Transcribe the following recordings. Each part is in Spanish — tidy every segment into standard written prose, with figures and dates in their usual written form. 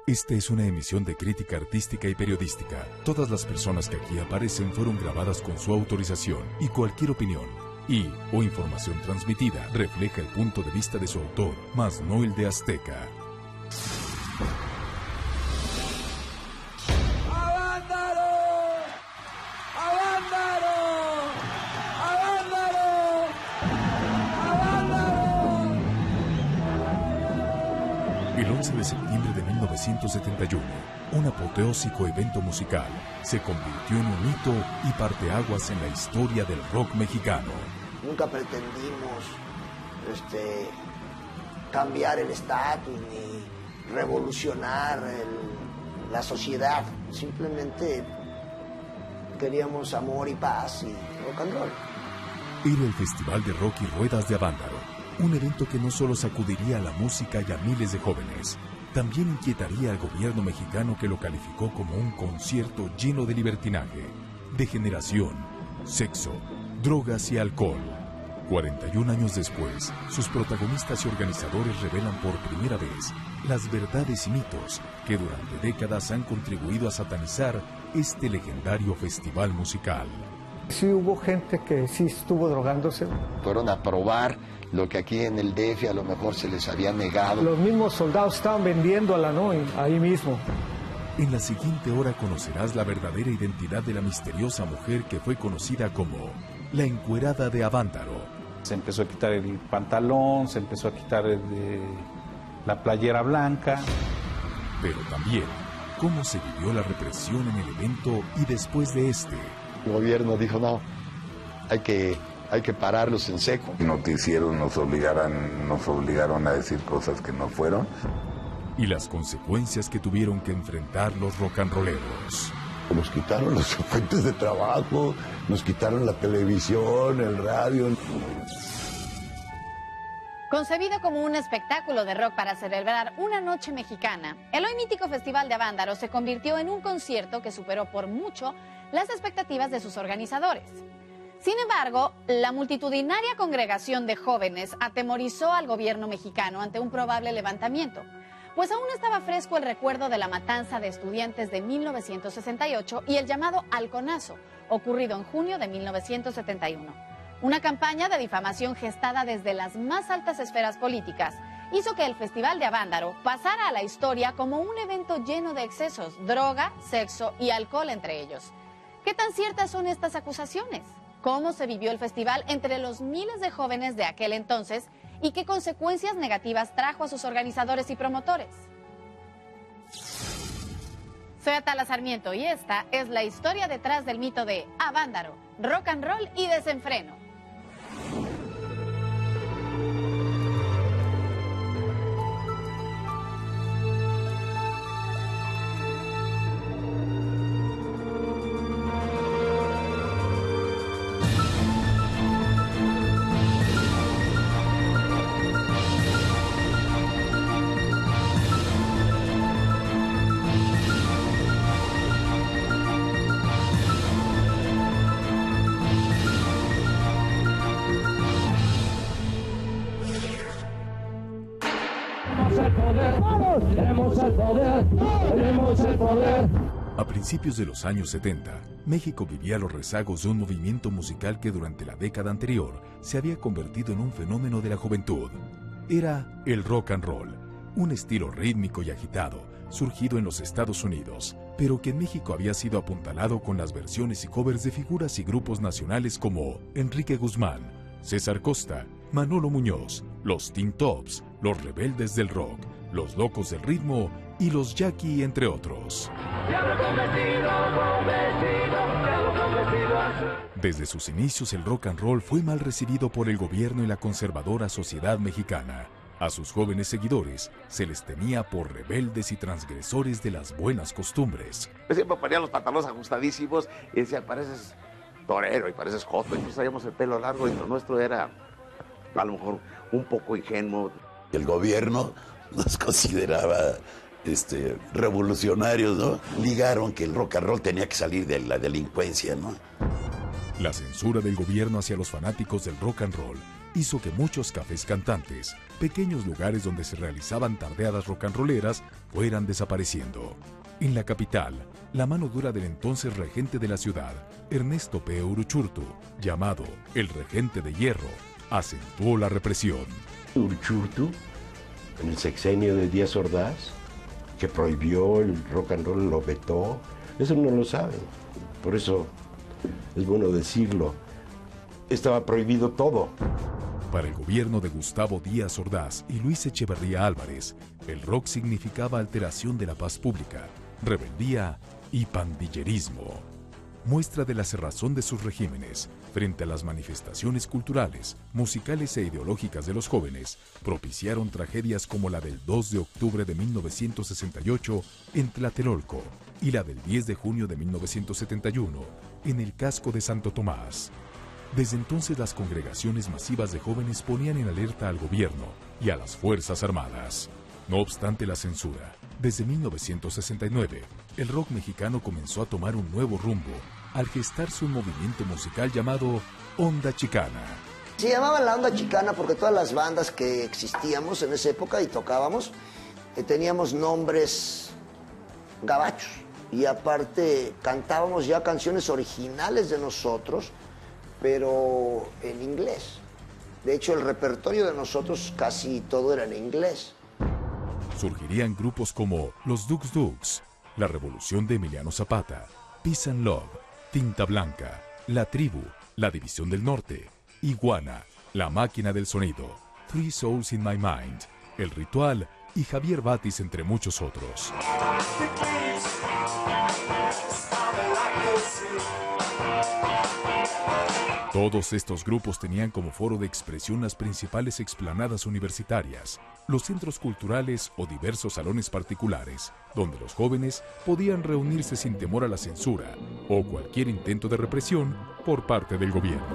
Esta es una emisión de crítica artística y periodística. Todas las personas que aquí aparecen fueron grabadas con su autorización y cualquier opinión o información transmitida refleja el punto de vista de su autor, mas no el de Azteca. El 11 de septiembre de 1971, un apoteósico evento musical se convirtió en un hito y parteaguas en la historia del rock mexicano. Nunca pretendimos cambiar el estatus ni revolucionar la sociedad. Simplemente queríamos amor y paz y rock and roll. Era el Festival de Rock y Ruedas de Avándaro. Un evento que no solo sacudiría a la música y a miles de jóvenes, también inquietaría al gobierno mexicano, que lo calificó como un concierto lleno de libertinaje, degeneración, sexo, drogas y alcohol. 41 años después, sus protagonistas y organizadores revelan por primera vez las verdades y mitos que durante décadas han contribuido a satanizar este legendario festival musical. Sí hubo gente que sí estuvo drogándose. Fueron a probar lo que aquí en el DF a lo mejor se les había negado. Los mismos soldados estaban vendiendo a la NOI ahí mismo. En la siguiente hora conocerás la verdadera identidad de la misteriosa mujer que fue conocida como la encuerada de Avándaro. Se empezó a quitar el pantalón, se empezó a quitar la playera blanca. Pero también cómo se vivió la represión en el evento y después de este. El gobierno dijo, no, hay que pararlos en seco. Noticieros nos obligaron a decir cosas que no fueron. Y las consecuencias que tuvieron que enfrentar los rock and rolleros. Nos quitaron las fuentes de trabajo, nos quitaron la televisión, el radio. Concebido como un espectáculo de rock para celebrar una noche mexicana, el hoy mítico Festival de Avándaro se convirtió en un concierto que superó por mucho las expectativas de sus organizadores. Sin embargo, la multitudinaria congregación de jóvenes atemorizó al gobierno mexicano ante un probable levantamiento, pues aún estaba fresco el recuerdo de la matanza de estudiantes de 1968 y el llamado halconazo, ocurrido en junio de 1971. Una campaña de difamación gestada desde las más altas esferas políticas hizo que el Festival de Avándaro pasara a la historia como un evento lleno de excesos, droga, sexo y alcohol entre ellos. ¿Qué tan ciertas son estas acusaciones? ¿Cómo se vivió el festival entre los miles de jóvenes de aquel entonces y qué consecuencias negativas trajo a sus organizadores y promotores? Soy Atala Sarmiento y esta es la historia detrás del mito de Avándaro, rock and roll y desenfreno. A principios de los años 70, México vivía los rezagos de un movimiento musical que durante la década anterior se había convertido en un fenómeno de la juventud. Era el rock and roll, un estilo rítmico y agitado, surgido en los Estados Unidos, pero que en México había sido apuntalado con las versiones y covers de figuras y grupos nacionales como Enrique Guzmán, César Costa, Manolo Muñoz, los Teen Tops, los Rebeldes del Rock, los Locos del Ritmo y los Jackie, entre otros. Desde sus inicios el rock and roll fue mal recibido por el gobierno y la conservadora sociedad mexicana. A sus jóvenes seguidores se les tenía por rebeldes y transgresores de las buenas costumbres. Siempre ponían los pantalones ajustadísimos y decían, pareces torero y pareces joto. Y nosotros traíamos el pelo largo y lo nuestro era a lo mejor un poco ingenuo. El gobierno nos consideraba revolucionarios, ¿no? Ligaron que el rock and roll tenía que salir de la delincuencia, ¿no? La censura del gobierno hacia los fanáticos del rock and roll hizo que muchos cafés cantantes pequeños lugares donde se realizaban tardeadas rock and rolleras fueran desapareciendo. En la capital, la mano dura del entonces regente de la ciudad, Ernesto P. Uruchurtu, llamado el Regente de Hierro, acentuó la represión. Uruchurtu, en el sexenio de Díaz Ordaz, que prohibió el rock and roll, lo vetó, eso no lo saben, por eso es bueno decirlo, estaba prohibido todo. Para el gobierno de Gustavo Díaz Ordaz y Luis Echeverría Álvarez, el rock significaba alteración de la paz pública, rebeldía y pandillerismo. Muestra de la cerrazón de sus regímenes frente a las manifestaciones culturales, musicales e ideológicas de los jóvenes, propiciaron tragedias como la del 2 de octubre de 1968 en Tlatelolco y la del 10 de junio de 1971 en el casco de Santo Tomás. Desde entonces las congregaciones masivas de jóvenes ponían en alerta al gobierno y a las Fuerzas Armadas. No obstante la censura, desde 1969, el rock mexicano comenzó a tomar un nuevo rumbo al gestarse un movimiento musical llamado Onda Chicana. Se llamaba la Onda Chicana porque todas las bandas que existíamos en esa época y tocábamos, teníamos nombres gabachos y aparte cantábamos ya canciones originales de nosotros, pero en inglés. De hecho, el repertorio de nosotros casi todo era en inglés. Surgirían grupos como Los Dux Dux, La Revolución de Emiliano Zapata, Peace and Love, Tinta Blanca, La Tribu, La División del Norte, Iguana, La Máquina del Sonido, Three Souls in My Mind, El Ritual y Javier Batis, entre muchos otros. Todos estos grupos tenían como foro de expresión las principales explanadas universitarias, los centros culturales o diversos salones particulares, donde los jóvenes podían reunirse sin temor a la censura o cualquier intento de represión por parte del gobierno.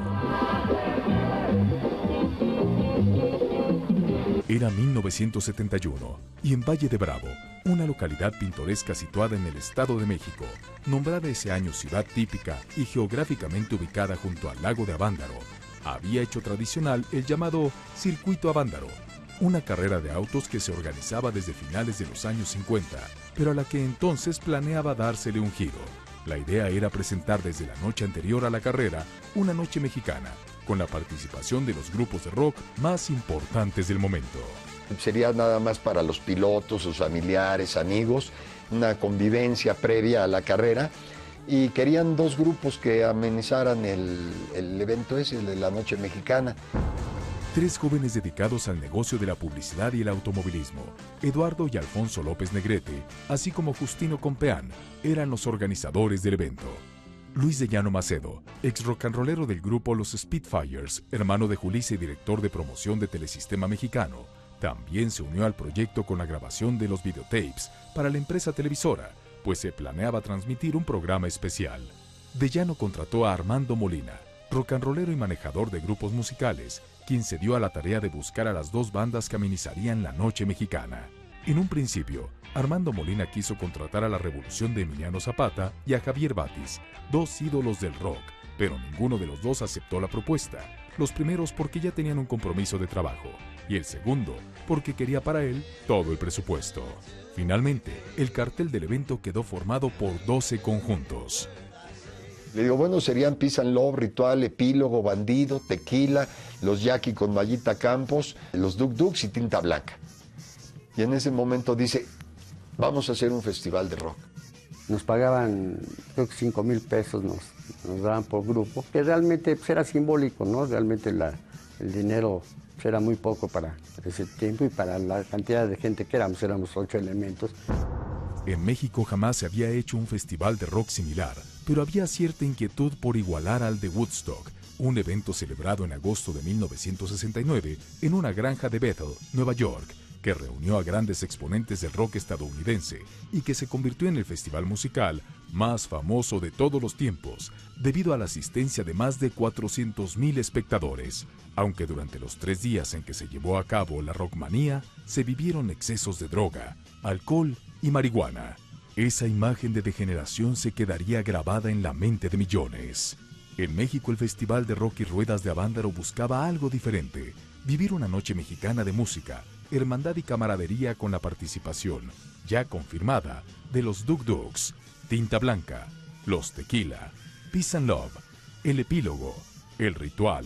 Era 1971 y en Valle de Bravo, una localidad pintoresca situada en el Estado de México, nombrada ese año ciudad típica y geográficamente ubicada junto al lago de Avándaro, había hecho tradicional el llamado Circuito Avándaro, una carrera de autos que se organizaba desde finales de los años 50, pero a la que entonces planeaba dársele un giro. La idea era presentar desde la noche anterior a la carrera una noche mexicana, con la participación de los grupos de rock más importantes del momento. Sería nada más para los pilotos, sus familiares, amigos, una convivencia previa a la carrera, y querían dos grupos que amenizaran el evento ese, el de la noche mexicana. Tres jóvenes dedicados al negocio de la publicidad y el automovilismo, Eduardo y Alfonso López Negrete, así como Justino Compeán, eran los organizadores del evento. Luis de Llano Macedo, ex rock and rollero del grupo Los Spitfires, hermano de Julissa y director de promoción de Telesistema Mexicano, también se unió al proyecto con la grabación de los videotapes para la empresa televisora, pues se planeaba transmitir un programa especial. De Llano contrató a Armando Molina, rock and rollero y manejador de grupos musicales, quien se dio a la tarea de buscar a las dos bandas que amenizarían la noche mexicana. En un principio, Armando Molina quiso contratar a La Revolución de Emiliano Zapata y a Javier Batis, dos ídolos del rock, pero ninguno de los dos aceptó la propuesta. Los primeros porque ya tenían un compromiso de trabajo, y el segundo porque quería para él todo el presupuesto. Finalmente, el cartel del evento quedó formado por 12 conjuntos. Le digo, bueno, serían Peace and Love, Ritual, Epílogo, Bandido, Tequila, los Jackie con Mayita Campos, los Duk Duks y Tinta Blanca. Y en ese momento dice, vamos a hacer un festival de rock. Nos pagaban, creo que 5,000 pesos nos daban por grupo, que realmente pues, era simbólico, ¿no? Realmente el dinero pues, era muy poco para ese tiempo y para la cantidad de gente que éramos 8 elementos. En México jamás se había hecho un festival de rock similar, pero había cierta inquietud por igualar al de Woodstock, un evento celebrado en agosto de 1969 en una granja de Bethel, Nueva York, que reunió a grandes exponentes del rock estadounidense y que se convirtió en el festival musical más famoso de todos los tiempos, debido a la asistencia de más de 400,000 espectadores, aunque durante los 3 días en que se llevó a cabo la Rockmanía, se vivieron excesos de droga, alcohol y marihuana. Esa imagen de degeneración se quedaría grabada en la mente de millones. En México, el Festival de Rock y Ruedas de Avándaro buscaba algo diferente, vivir una noche mexicana de música, hermandad y camaradería con la participación, ya confirmada, de los Duk Duks, Tinta Blanca, Los Tequila, Peace and Love, El Epílogo, El Ritual,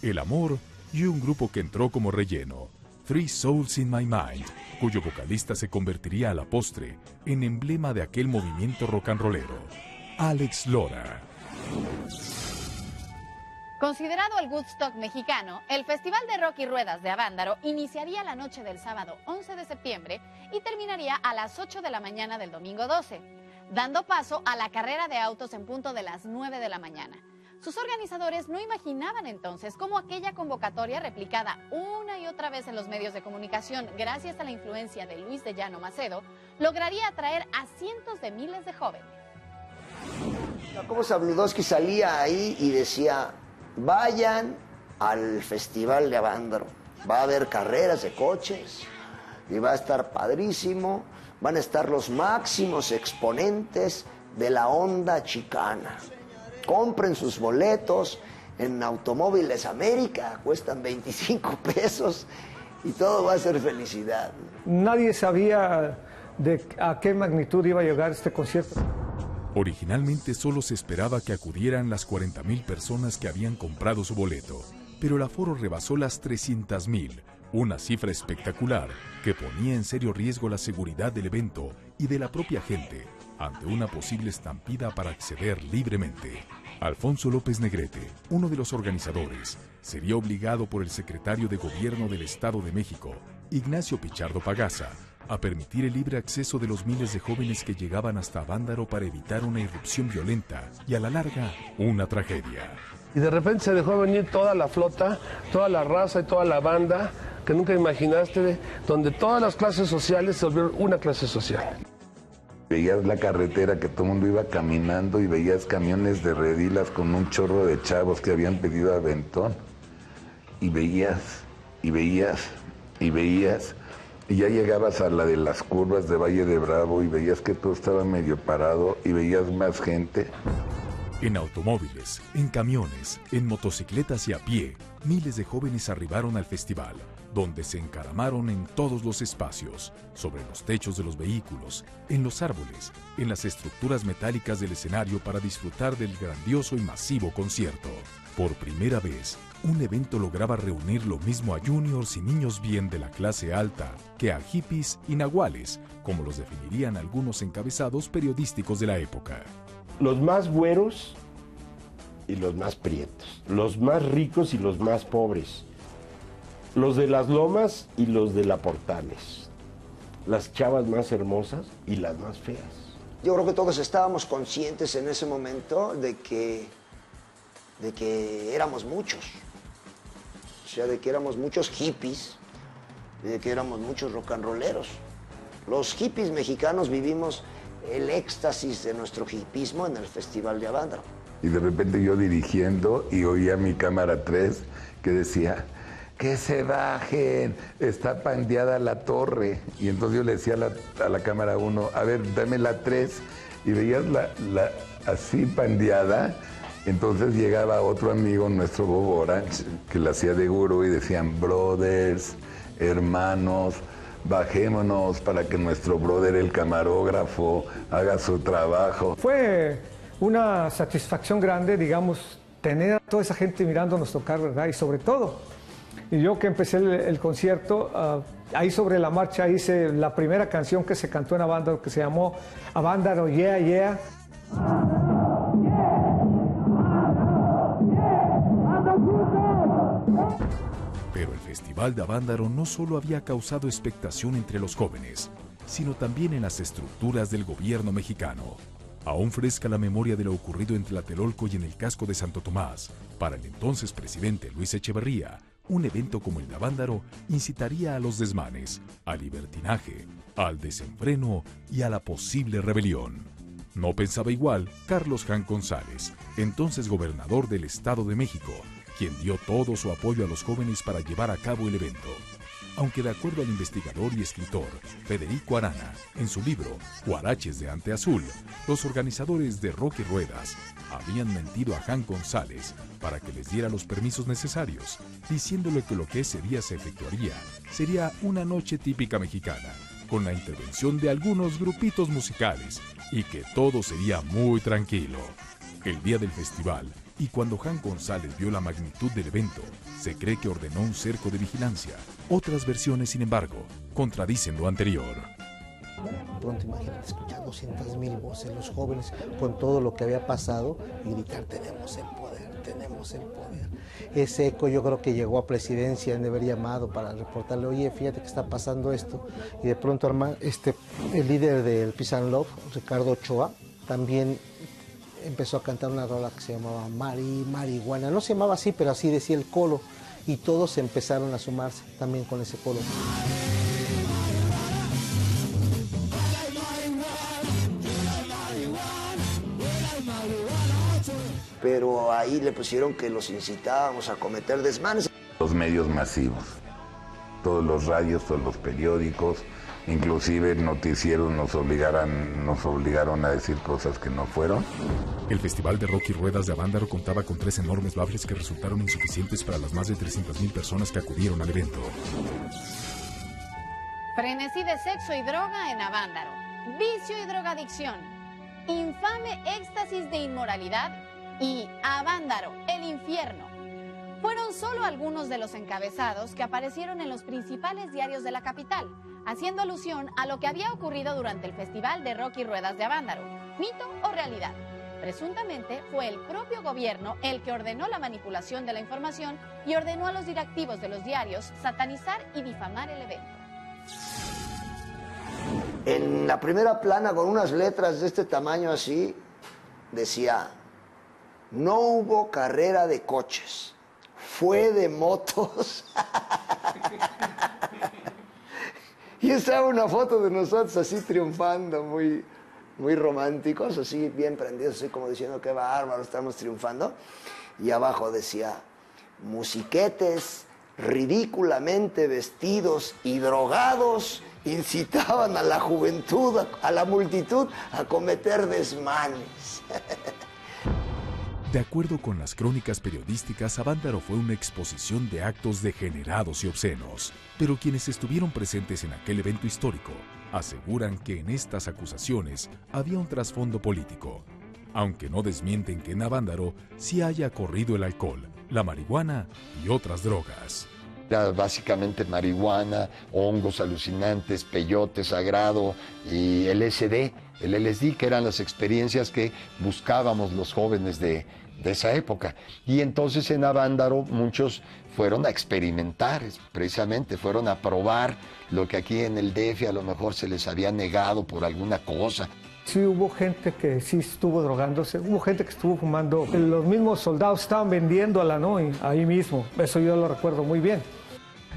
El Amor y un grupo que entró como relleno, Three Souls in My Mind, cuyo vocalista se convertiría a la postre en emblema de aquel movimiento rock and rollero, Alex Lora. Considerado el Woodstock mexicano, el Festival de Rock y Ruedas de Avándaro iniciaría la noche del sábado 11 de septiembre y terminaría a las 8 de la mañana del domingo 12, dando paso a la carrera de autos en punto de las 9 de la mañana. Sus organizadores no imaginaban entonces cómo aquella convocatoria, replicada una y otra vez en los medios de comunicación gracias a la influencia de Luis de Llano Macedo, lograría atraer a cientos de miles de jóvenes. Jacobo Zabludovsky salía ahí y decía: vayan al Festival de Avándaro, va a haber carreras de coches y va a estar padrísimo, van a estar los máximos exponentes de la onda chicana. Compren sus boletos en Automóviles América, cuestan 25 pesos y todo va a ser felicidad. Nadie sabía a qué magnitud iba a llegar este concierto. Originalmente solo se esperaba que acudieran las 40,000 personas que habían comprado su boleto, pero el aforo rebasó las 300,000, una cifra espectacular que ponía en serio riesgo la seguridad del evento y de la propia gente ante una posible estampida para acceder libremente. Alfonso López Negrete, uno de los organizadores, sería obligado por el secretario de Gobierno del Estado de México, Ignacio Pichardo Pagasa, a permitir el libre acceso de los miles de jóvenes que llegaban hasta Avándaro para evitar una irrupción violenta y a la larga una tragedia. Y de repente se dejó venir toda la flota, toda la raza y toda la banda que nunca imaginaste, donde todas las clases sociales se volvieron una clase social. Veías la carretera que todo el mundo iba caminando y veías camiones de redilas con un chorro de chavos que habían pedido aventón. Y veías, y veías, y veías. Y ya llegabas a la de las curvas de Valle de Bravo y veías que todo estaba medio parado y veías más gente. En automóviles, en camiones, en motocicletas y a pie, miles de jóvenes arribaron al festival, donde se encaramaron en todos los espacios, sobre los techos de los vehículos, en los árboles, en las estructuras metálicas del escenario para disfrutar del grandioso y masivo concierto. Por primera vez, un evento lograba reunir lo mismo a juniors y niños bien de la clase alta que a hippies y nahuales, como los definirían algunos encabezados periodísticos de la época. Los más güeros y los más prietos, los más ricos y los más pobres, los de las Lomas y los de la Portales, las chavas más hermosas y las más feas. Yo creo que todos estábamos conscientes en ese momento de que éramos muchos. O sea, de que éramos muchos hippies, de que éramos muchos rock and rolleros. Los hippies mexicanos vivimos el éxtasis de nuestro hippismo en el Festival de Avándaro. Y de repente yo dirigiendo y oía mi cámara 3 que decía: que se bajen, está pandeada la torre. Y entonces yo le decía a la cámara 1, a ver, dame la 3. Y veías la así pandeada. Entonces llegaba otro amigo, nuestro Bob Orange, que la hacía de gurú y decían: brothers, hermanos, bajémonos para que nuestro brother, el camarógrafo, haga su trabajo. Fue una satisfacción grande, digamos, tener a toda esa gente mirándonos tocar, ¿verdad? Y sobre todo, y yo que empecé el concierto, ahí sobre la marcha hice la primera canción que se cantó en Avándaro, que se llamó Avándaro, Yeah, Yeah. Pero el Festival de Avándaro no solo había causado expectación entre los jóvenes, sino también en las estructuras del gobierno mexicano. Aún fresca la memoria de lo ocurrido en Tlatelolco y en el casco de Santo Tomás, para el entonces presidente Luis Echeverría, un evento como el de Avándaro incitaría a los desmanes, al libertinaje, al desenfreno y a la posible rebelión. No pensaba igual Carlos Jan González, entonces gobernador del Estado de México, quien dio todo su apoyo a los jóvenes para llevar a cabo el evento. aunque de acuerdo al investigador y escritor Federico Arana, en su libro Huaraches de Ante Azul, los organizadores de Rock y Ruedas habían mentido a Jan González para que les diera los permisos necesarios, diciéndole que lo que ese día se efectuaría sería una noche típica mexicana, con la intervención de algunos grupitos musicales, y que todo sería muy tranquilo. El día del festival, y cuando Jan González vio la magnitud del evento, se cree que ordenó un cerco de vigilancia. Otras versiones, sin embargo, contradicen lo anterior. Pronto imagínate escuchar 200,000 voces, los jóvenes con todo lo que había pasado y gritar: tenemos el poder, tenemos el poder. Ese eco yo creo que llegó a presidencia en haber llamado para reportarle: oye, fíjate que está pasando esto. Y de pronto el líder del Peace and Love, Ricardo Ochoa, también empezó a cantar una rola que se llamaba Marihuana. No se llamaba así, pero así decía el coro, y todos empezaron a sumarse también con ese coro. Pero ahí le pusieron que los incitábamos a cometer desmanes. Los medios masivos, todos los radios, todos los periódicos, inclusive noticieros nos obligaron a decir cosas que no fueron. El Festival de Rock y Ruedas de Avándaro contaba con 3 enormes baffles que resultaron insuficientes para las más de 300,000 personas que acudieron al evento. Frenesí de sexo y droga en Avándaro, vicio y drogadicción, infame éxtasis de inmoralidad y Avándaro, el infierno. Fueron solo algunos de los encabezados que aparecieron en los principales diarios de la capital, haciendo alusión a lo que había ocurrido durante el Festival de Rock y Ruedas de Avándaro. ¿Mito o realidad? Presuntamente fue el propio gobierno el que ordenó la manipulación de la información y ordenó a los directivos de los diarios satanizar y difamar el evento. En la primera plana, con unas letras de este tamaño así, decía: no hubo carrera de coches, fue de motos. Y estaba una foto de nosotros así triunfando, muy románticos, así bien prendidos, así como diciendo: qué bárbaro, estamos triunfando. Y abajo decía: musiquetes ridículamente vestidos y drogados incitaban a la juventud, a la multitud, a cometer desmanes. De acuerdo con las crónicas periodísticas, Avándaro fue una exposición de actos degenerados y obscenos. Pero quienes estuvieron presentes en aquel evento histórico aseguran que en estas acusaciones había un trasfondo político, aunque no desmienten que en Avándaro sí haya corrido el alcohol, la marihuana y otras drogas. Era básicamente marihuana, hongos alucinantes, peyote sagrado y LSD, el LSD, que eran las experiencias que buscábamos los jóvenes de esa época. Y entonces en Avándaro muchos fueron a experimentar, precisamente, fueron a probar lo que aquí en el DF a lo mejor se les había negado por alguna cosa. Sí, hubo gente que sí estuvo drogándose, hubo gente que estuvo fumando. Los mismos soldados estaban vendiéndola, ¿no? Y ahí mismo, eso yo lo recuerdo muy bien.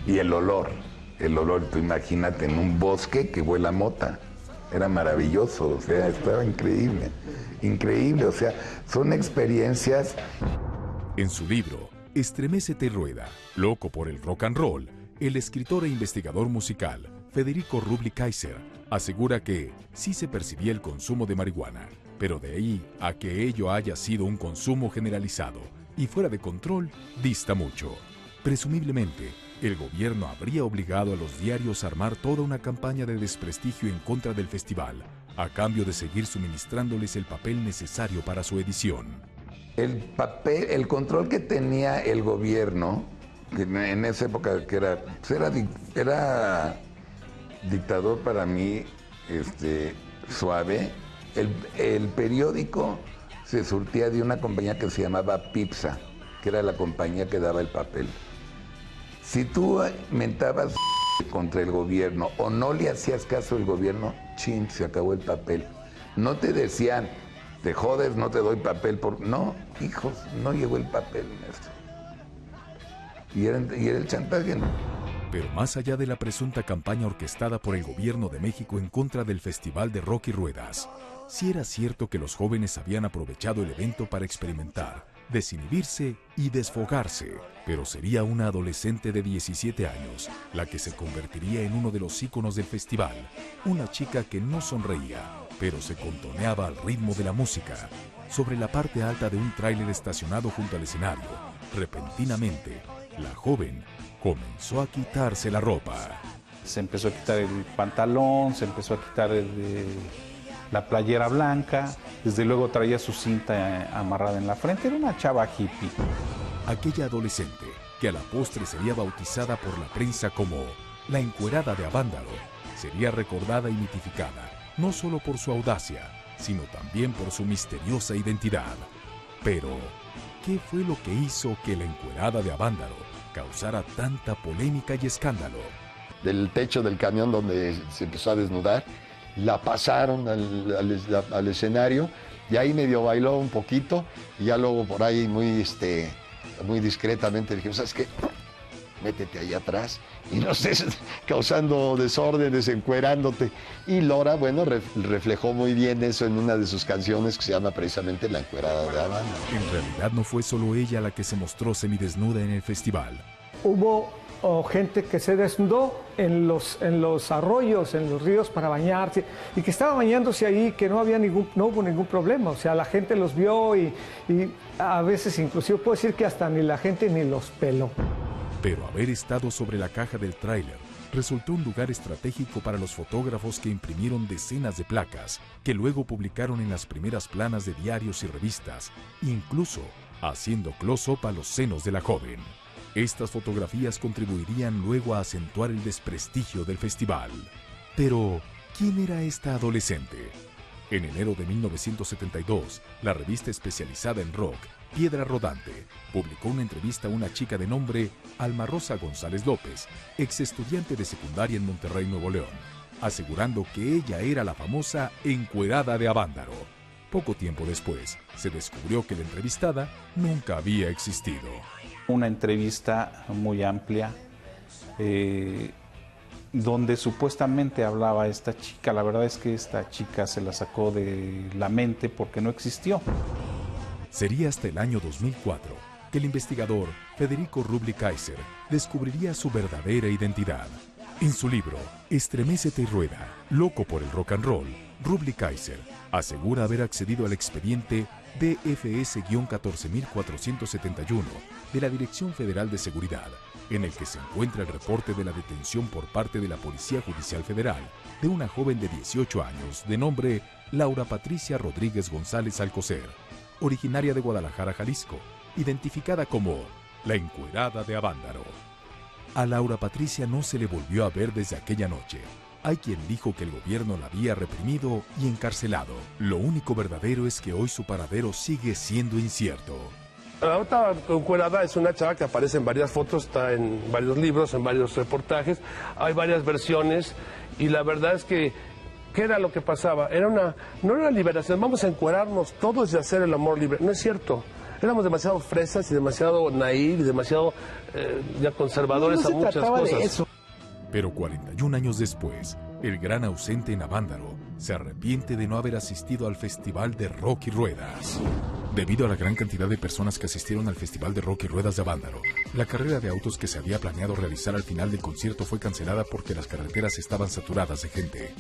Y el olor, tú imagínate en un bosque que huela mota. Era maravilloso, o sea, estaba increíble, o sea, son experiencias. En su libro, Estremécete Rueda, loco por el rock and roll, el escritor e investigador musical Federico Rubli Kaiser asegura que sí se percibía el consumo de marihuana, pero de ahí a que ello haya sido un consumo generalizado y fuera de control, dista mucho. Presumiblemente, el gobierno habría obligado a los diarios a armar toda una campaña de desprestigio en contra del festival, a cambio de seguir suministrándoles el papel necesario para su edición. El control que tenía el gobierno, que en esa época que era dictador para mí, suave. El periódico se surtía de una compañía que se llamaba Pipsa, que era la compañía que daba el papel. Si tú mentabas contra el gobierno o no le hacías caso al gobierno, chin, se acabó el papel. No te decían: te jodes, no te doy papel. No, hijos, no llegó el papel, maestro. Y era el chantaje. Pero más allá de la presunta campaña orquestada por el gobierno de México en contra del Festival de Rock y Ruedas, sí era cierto que los jóvenes habían aprovechado el evento para experimentar, desinhibirse y desfogarse. Pero sería una adolescente de 17 años la que se convertiría en uno de los íconos del festival. Una chica que no sonreía, pero se contoneaba al ritmo de la música. Sobre la parte alta de un tráiler estacionado junto al escenario, repentinamente, la joven comenzó a quitarse la ropa. Se empezó a quitar el pantalón, se empezó a quitar la playera blanca, desde luego traía su cinta amarrada en la frente, era una chava hippie. Aquella adolescente, que a la postre sería bautizada por la prensa como la encuerada de Avándaro, sería recordada y mitificada, no solo por su audacia, sino también por su misteriosa identidad. Pero, ¿qué fue lo que hizo que la encuerada de Avándaro causara tanta polémica y escándalo? Del techo del camión donde se empezó a desnudar, la pasaron al escenario y ahí medio bailó un poquito y ya luego por ahí muy discretamente le dijimos, ¿sabes qué? Métete ahí atrás y no estés causando desórdenes, encuerándote. Y Lora, bueno, reflejó muy bien eso en una de sus canciones que se llama precisamente La encuerada de Avándaro. En realidad no fue solo ella la que se mostró semidesnuda en el festival. Hubo gente que se desnudó en los arroyos, en los ríos para bañarse y que estaba bañándose ahí, que no hubo ningún problema. O sea, la gente los vio y a veces inclusive puedo decir que hasta ni la gente ni los peló. Pero haber estado sobre la caja del tráiler resultó un lugar estratégico para los fotógrafos que imprimieron decenas de placas que luego publicaron en las primeras planas de diarios y revistas, incluso haciendo close-up a los senos de la joven. Estas fotografías contribuirían luego a acentuar el desprestigio del festival. Pero, ¿quién era esta adolescente? En enero de 1972, la revista especializada en rock, Piedra Rodante, publicó una entrevista a una chica de nombre Alma Rosa González López, ex estudiante de secundaria en Monterrey, Nuevo León, asegurando que ella era la famosa encuerada de Avándaro. Poco tiempo después, se descubrió que la entrevistada nunca había existido. Una entrevista muy amplia donde supuestamente hablaba esta chica. La verdad es que esta chica se la sacó de la mente porque no existió. Sería hasta el año 2004 que el investigador Federico Rubli Kaiser descubriría su verdadera identidad. En su libro Estremécete y rueda, loco por el rock and roll, Rubli Kaiser asegura haber accedido al expediente DFS-14471 de la Dirección Federal de Seguridad, en el que se encuentra el reporte de la detención por parte de la Policía Judicial Federal de una joven de 18 años de nombre Laura Patricia Rodríguez González Alcocer, originaria de Guadalajara, Jalisco, identificada como la encuerada de Avándaro. A Laura Patricia no se le volvió a ver desde aquella noche. Hay quien dijo que el gobierno la había reprimido y encarcelado. Lo único verdadero es que hoy su paradero sigue siendo incierto. La otra encuerada es una chava que aparece en varias fotos, está en varios libros, en varios reportajes, hay varias versiones y la verdad es que ¿qué era lo que pasaba? No era una liberación, vamos a encuerarnos todos y hacer el amor libre. No es cierto. Éramos demasiado fresas y demasiado naïves, demasiado ya conservadores a muchas cosas. Pero 41 años después, el gran ausente en Avándaro se arrepiente de no haber asistido al Festival de Rock y Ruedas. Debido a la gran cantidad de personas que asistieron al Festival de Rock y Ruedas de Avándaro, la carrera de autos que se había planeado realizar al final del concierto fue cancelada porque las carreteras estaban saturadas de gente.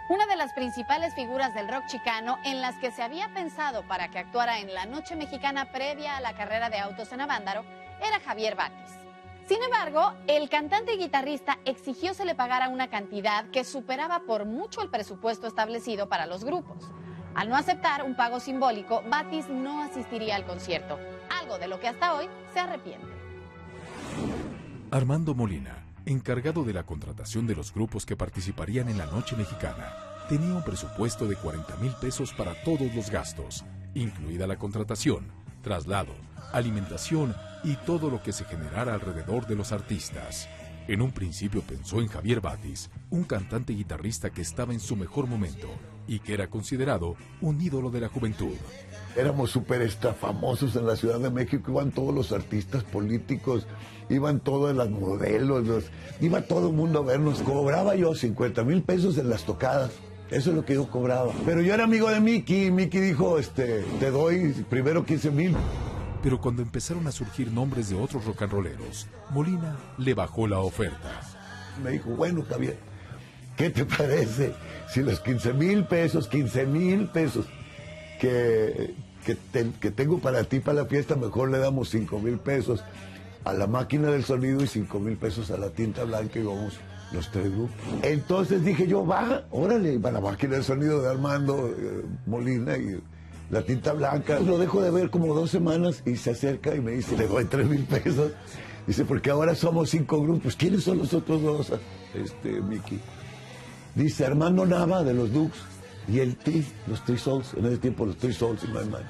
Una de las principales figuras del rock chicano en las que se había pensado para que actuara en la Noche Mexicana previa a la carrera de autos en Avándaro era Javier Batis. Sin embargo, el cantante y guitarrista exigió se le pagara una cantidad que superaba por mucho el presupuesto establecido para los grupos. Al no aceptar un pago simbólico, Batis no asistiría al concierto, algo de lo que hasta hoy se arrepiente. Armando Molina, encargado de la contratación de los grupos que participarían en la Noche Mexicana, tenía un presupuesto de 40,000 pesos para todos los gastos, incluida la contratación, traslado, alimentación y todo lo que se generara alrededor de los artistas. En un principio pensó en Javier Batis, un cantante y guitarrista que estaba en su mejor momento y que era considerado un ídolo de la juventud. Éramos súper famosos en la Ciudad de México, iban todos los artistas políticos, iban todas las modelos, iba todo el mundo a vernos. Cobraba yo 50,000 pesos en las tocadas. Eso es lo que yo cobraba. Pero yo era amigo de Mickey, y Mickey dijo, te doy primero 15,000. Pero cuando empezaron a surgir nombres de otros rock and rolleros, Molina le bajó la oferta. Me dijo, bueno, Javier, ¿qué te parece si los 15,000 pesos que tengo para ti, para la fiesta, mejor le damos 5,000 pesos a la máquina del sonido y 5,000 pesos a la tinta blanca y vamos los 3 grupos? Entonces dije yo, va, órale, para la máquina del sonido de Armando Molina y la tinta blanca. Lo dejo de ver como 2 semanas y se acerca y me dice, te doy 3,000 pesos. Dice, porque ahora somos 5 grupos. ¿Quiénes son los otros 2, Mickey? Dice, Armando Nava de los Dukes y los Three Souls, en ese tiempo los Three Souls in My Mind.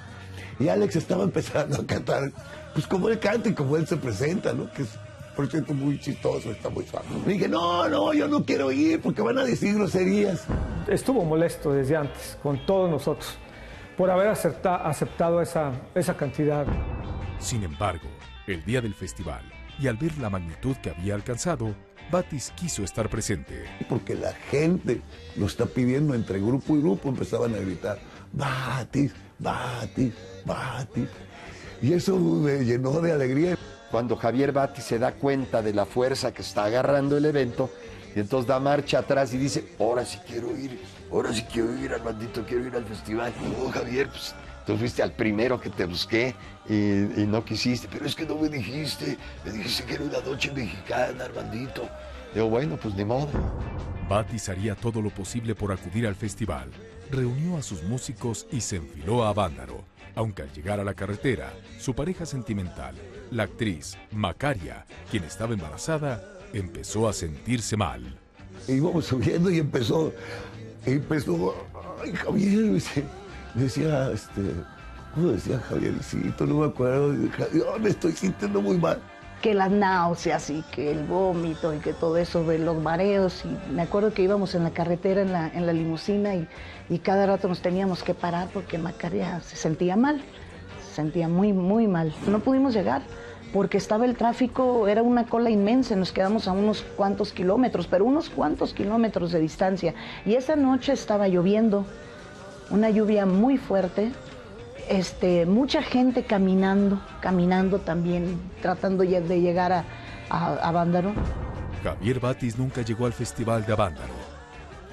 Y Alex estaba empezando a cantar, pues como él canta y como él se presenta, ¿no? Que es, por cierto, muy chistoso, está muy suave. Le dije, no, yo no quiero ir porque van a decir groserías. Estuvo molesto desde antes, con todos nosotros, por haber aceptado esa cantidad. Sin embargo, el día del festival, y al ver la magnitud que había alcanzado, Batis quiso estar presente. Porque la gente lo está pidiendo entre grupo y grupo, empezaban a gritar, Batis, Batis, Batis. Y eso me llenó de alegría. Cuando Javier Batis se da cuenta de la fuerza que está agarrando el evento, y entonces da marcha atrás y dice, ahora sí quiero ir, Armandito, quiero ir al festival. Oh, Javier, pues tú fuiste al primero que te busqué y no quisiste, pero es que no me dijiste que era una noche mexicana, Armandito. Digo, bueno, pues ni modo. Batis haría todo lo posible por acudir al festival. Reunió a sus músicos y se enfiló a Avándaro, aunque al llegar a la carretera, su pareja sentimental, la actriz Macaria, quien estaba embarazada, empezó a sentirse mal. Íbamos subiendo y empezó, ay, Javier, decía, ¿cómo decía Javiercito? No me acuerdo, me estoy sintiendo muy mal. Que las náuseas y que el vómito y que todo eso, de los mareos. Y me acuerdo que íbamos en la carretera, en la limusina, y cada rato nos teníamos que parar porque Macaria se sentía mal, se sentía muy, muy mal. No pudimos llegar porque estaba el tráfico, era una cola inmensa, nos quedamos a unos cuantos kilómetros, pero unos cuantos kilómetros de distancia. Y esa noche estaba lloviendo, una lluvia muy fuerte. Mucha gente caminando también, tratando de llegar a Avándaro. Javier Batis nunca llegó al festival de Avándaro.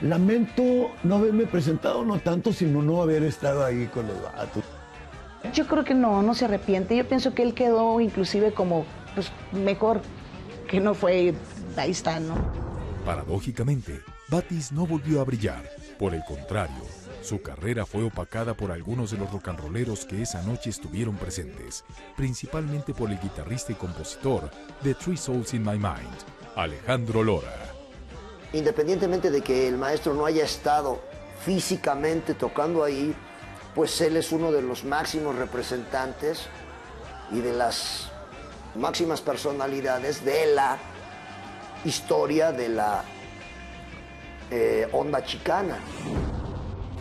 Lamento no haberme presentado, no tanto, sino no haber estado ahí con los vatos. Yo creo que no se arrepiente. Yo pienso que él quedó inclusive como, pues, mejor que no fue, ahí está, ¿no? Paradójicamente, Batis no volvió a brillar. Por el contrario, su carrera fue opacada por algunos de los rock and rolleros que esa noche estuvieron presentes, principalmente por el guitarrista y compositor de Three Souls in My Mind, Alejandro Lora. Independientemente de que el maestro no haya estado físicamente tocando ahí, pues él es uno de los máximos representantes y de las máximas personalidades de la historia de la onda chicana.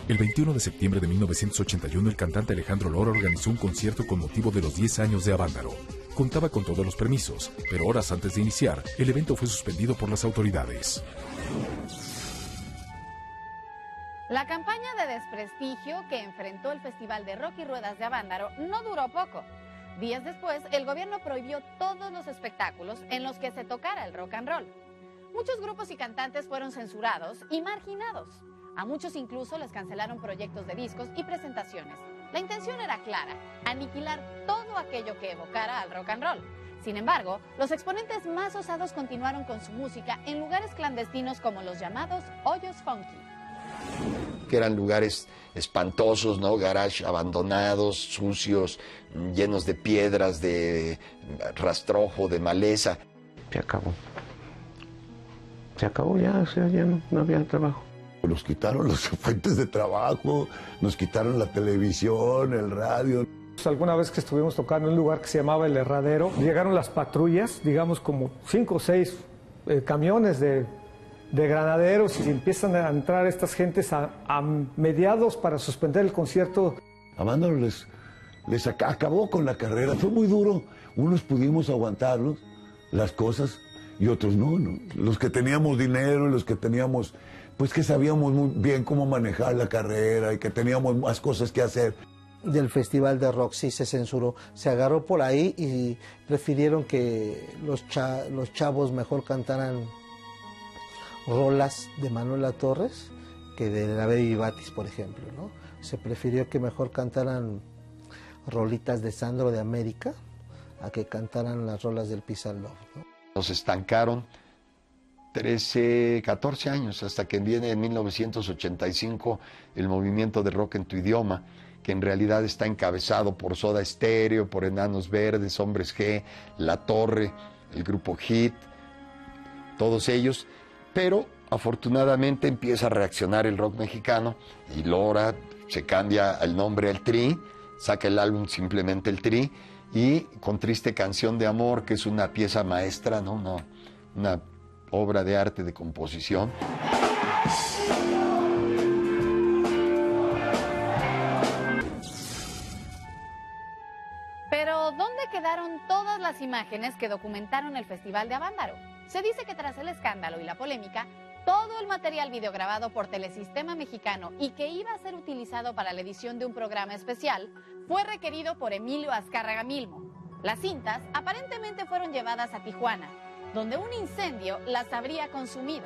El 21 de septiembre de 1981, el cantante Alejandro Lora organizó un concierto con motivo de los 10 años de Avándaro. Contaba con todos los permisos, pero horas antes de iniciar, el evento fue suspendido por las autoridades. La campaña de desprestigio que enfrentó el Festival de Rock y Ruedas de Avándaro no duró poco. Días después, el gobierno prohibió todos los espectáculos en los que se tocara el rock and roll. Muchos grupos y cantantes fueron censurados y marginados. A muchos incluso les cancelaron proyectos de discos y presentaciones. La intención era clara, aniquilar todo aquello que evocara al rock and roll. Sin embargo, los exponentes más osados continuaron con su música en lugares clandestinos como los llamados hoyos funky. Que eran lugares espantosos, ¿no? Garage abandonados, sucios, llenos de piedras, de rastrojo, de maleza. Se acabó. Se acabó ya, o sea, ya no había trabajo. Nos quitaron las fuentes de trabajo, nos quitaron la televisión, el radio. Alguna vez que estuvimos tocando en un lugar que se llamaba El Herradero, llegaron las patrullas, digamos como 5 o 6 camiones de granaderos, y empiezan a entrar estas gentes a mediados para suspender el concierto. Avándaro les acabó con la carrera, fue muy duro. Unos pudimos aguantarlos, las cosas, y otros no. Los que teníamos dinero y los que teníamos pues que sabíamos muy bien cómo manejar la carrera y que teníamos más cosas que hacer. Del Festival de Rock sí se censuró, se agarró por ahí y prefirieron que los chavos mejor cantaran rolas de Manuela Torres que de la Baby Batis, por ejemplo, ¿no? Se prefirió que mejor cantaran rolitas de Sandro de América a que cantaran las rolas del Peace and Love, ¿no? Nos estancaron 13, 14 años, hasta que viene en 1985 el movimiento de rock en tu idioma, que en realidad está encabezado por Soda Stereo, por Enanos Verdes, Hombres G, La Torre, el grupo Hit, todos ellos, pero afortunadamente empieza a reaccionar el rock mexicano y Lora se cambia el nombre al Tri, saca el álbum simplemente el Tri, y con Triste Canción de Amor, que es una pieza maestra, ¿no? Una obra de arte de composición. Pero, ¿dónde quedaron todas las imágenes que documentaron el Festival de Avándaro? Se dice que tras el escándalo y la polémica, todo el material videograbado por Telesistema Mexicano y que iba a ser utilizado para la edición de un programa especial fue requerido por Emilio Azcárraga Milmo. Las cintas aparentemente fueron llevadas a Tijuana, donde un incendio las habría consumido.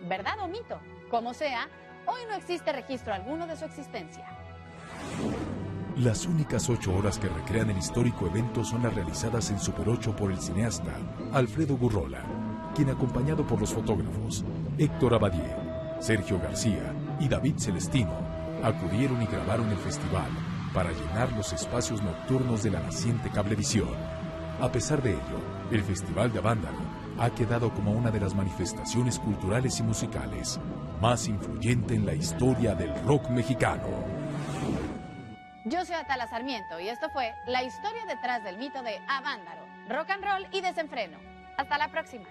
¿Verdad o mito? Como sea, hoy no existe registro alguno de su existencia. Las únicas 8 horas que recrean el histórico evento son las realizadas en Super 8 por el cineasta Alfredo Gurrola, quien, acompañado por los fotógrafos Héctor Abadie, Sergio García y David Celestino, acudieron y grabaron el festival para llenar los espacios nocturnos de la naciente cablevisión. A pesar de ello, el Festival de Avándaro ha quedado como una de las manifestaciones culturales y musicales más influyente en la historia del rock mexicano. Yo soy Atala Sarmiento y esto fue la historia detrás del mito de Avándaro, rock and roll y desenfreno. Hasta la próxima.